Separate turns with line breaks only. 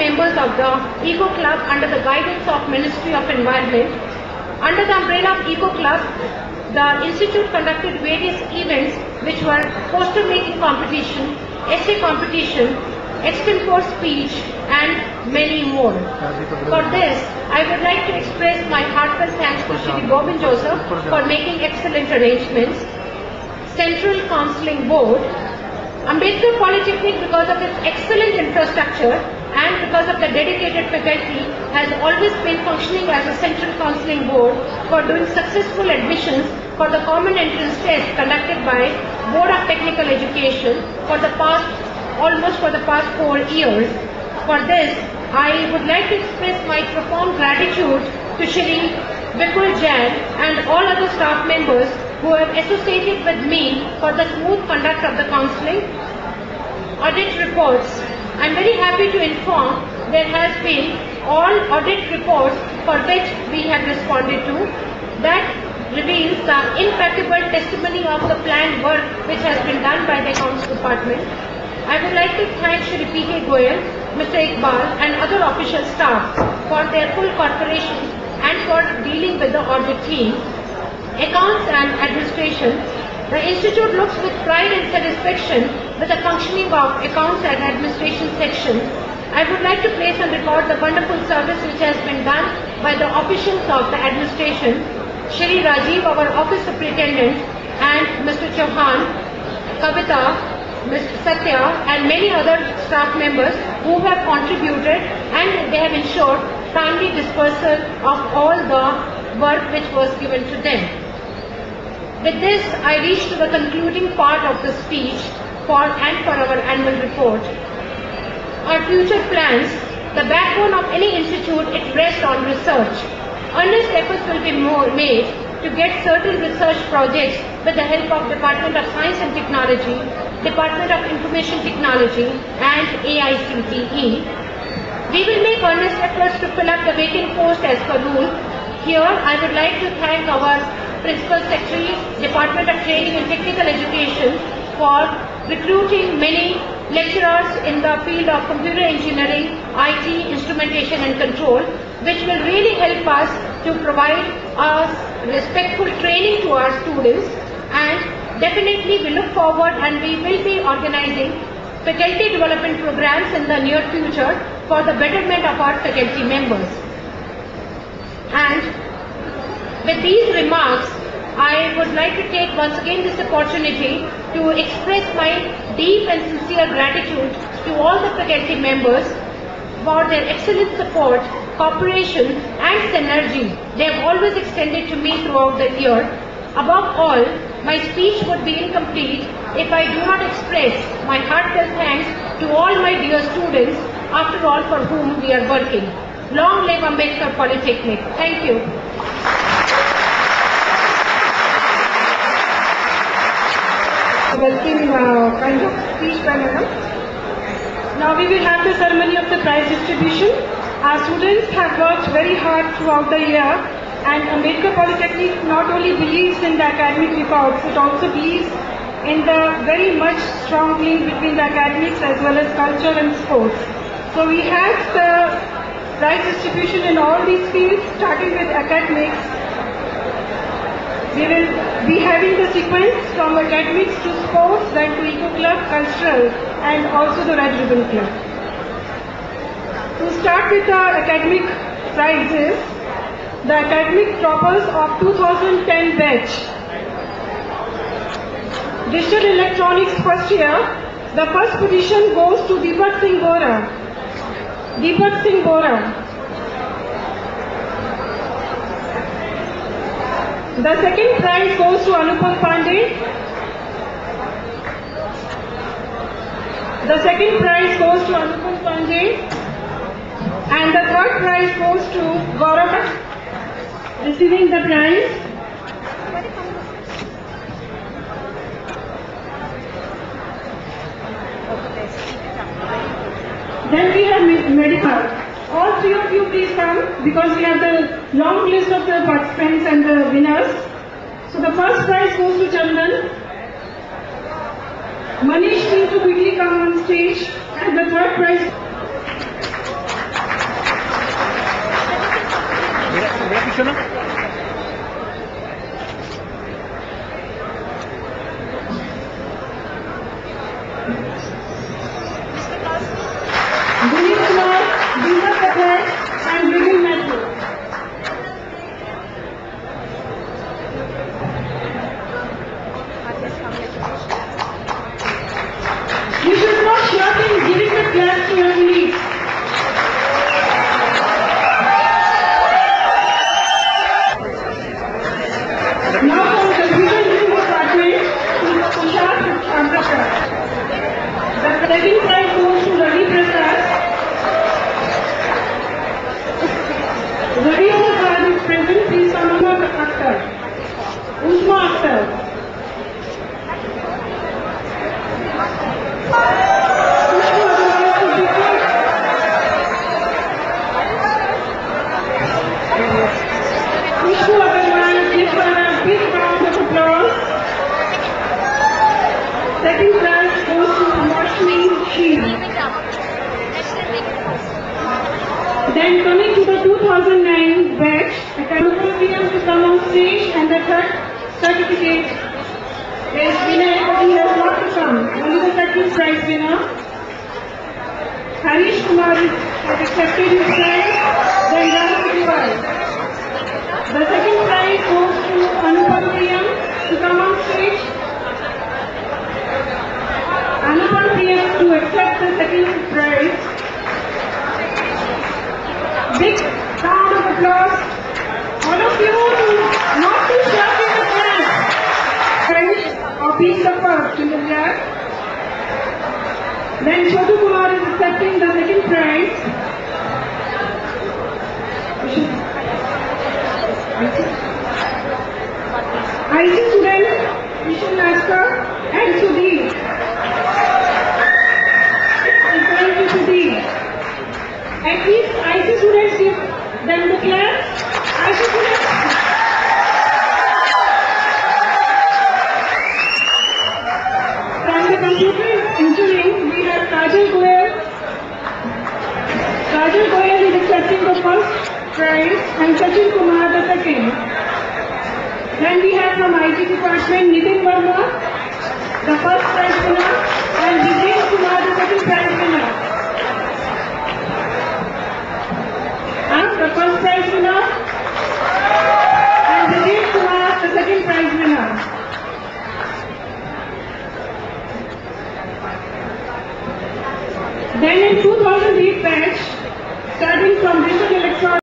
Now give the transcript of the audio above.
members of the Eco Club under the guidance of Ministry of Environment. Under the umbrella of Eco Club, the Institute conducted various events which were poster making competition, essay competition, extempore speech and many more. For this, I would like to express my heartfelt thanks to Shri Bobin Joseph for making excellent arrangements. Central Counselling Board, Ambedkar Polytechnic, because of its excellent infrastructure and because of the dedicated faculty, has always been functioning as a central counselling board for doing successful admissions for the common entrance test conducted by Board of Technical Education almost for the past 4 years. For this, I would like to express my profound gratitude to Shri Vipul Jain and all other staff members who have associated with me for the smooth conduct of the counselling. Audit reports. I am very happy to inform there has been all audit reports for which we have responded to. That reveals the impeccable testimony of the planned work which has been done by the Accounts Department. I would like to thank Shri P.K. Goyal, Mr. Iqbal and other official staff for their full cooperation and for dealing with the audit team. Accounts and administration. The Institute looks with pride and satisfaction with the functioning of Accounts and Administration section. I would like to place on record the wonderful service which has been done by the officials of the administration, Shri Rajiv, our office superintendent, and Mr. Chauhan, Kavita, Mr. Satya, and many other staff members who have contributed, and they have ensured timely dispersal of all the work which was given to them. With this, I reach to the concluding part of the speech for our annual report. Our future plans. The backbone of any institute, it rests on research. Earnest efforts will be made to get certain research projects with the help of Department of Science and Technology, Department of Information Technology and AICTE. We will make earnest efforts to fill up the vacant post as per rule. Here, I would like to thank our Principal Secretary, Department of Training and Technical Education for recruiting many lecturers in the field of computer engineering, IT, instrumentation and control, which will really help us to provide us respectful training to our students, and definitely we look forward and we will be organizing faculty development programs in the near future for the betterment of our faculty members. And with these remarks, I would like to take once again this opportunity to express my deep and sincere gratitude to all the faculty members for their excellent support, cooperation and synergy they have always extended to me throughout the year. Above all, my speech would be incomplete if I do not express my heartfelt thanks to all my dear students, after all for whom we are working. Long live Ambedkar Polytechnic. Thank you.
Welcome kind of speech by Madam. Now we will have the ceremony of the prize distribution. Our students have worked very hard throughout the year, and Ambedkar Polytechnic not only believes in the academic records, it also believes in the very much strong link between the academics as well as culture and sports. So we have the prize distribution in all these fields, starting with academics. We will be having the sequence from academics to sports, then to Eco Club, cultural, and also the Red Ribbon Club. To start with the academic prizes, the academic toppers of 2010 batch. Digital Electronics first year, the first position goes to Deepak Singh Bora. Deepak Singh Bora. The second prize goes to Anupam Pandey. The second prize goes to Anupam Pandey. And the third prize goes to Gaurav, receiving the prize. Then we have medical. All three of you please come, because we have the long list of the participants and the winners. So the first prize goes to Chandan. Manish needs to quickly come on stage. And the third prize.
पीछे ना।
Dinesh Kumar, Deepak Patel, and Vivian Matthew. You should not shout in giving the clap to your colleagues. Now from Computer Engineering Department, Mr. Tushar Chandrakar. The second prize goes to Ravi Prasad. Ravi Prasad is present. Please come over the Akhtar. Usma Akhtar. Vishnu Agarwal, give her a big round of applause. Second prize goes to Roshni Sheen. Then coming to the 2009 batch, the Kanupuram to come on stage, and the third certificate is winner, but he has not to come. Only the second prize winner. Harish Kumar has accepted his prize, then Rana Diwali. The second prize goes to Anupam Priyam to come on stage. Anupam Priyam to accept the second prize. Big round of applause. All of you not to shout in the front. Prize or piece of work in the black. Then Chotu Kumar is accepting the second prize. IC students, Vishal Naskar and Sudhir. Is going to Sudhir. And please, IC students, give them the clap. IC students. From the computer engineering, we have Kajal Goyal. Kajal Goyal is accepting the first prize and Sachin Kumar the second. Then we have from IT department Nitin Verma, the first prize winner, and Vijay Kumar the second prize winner.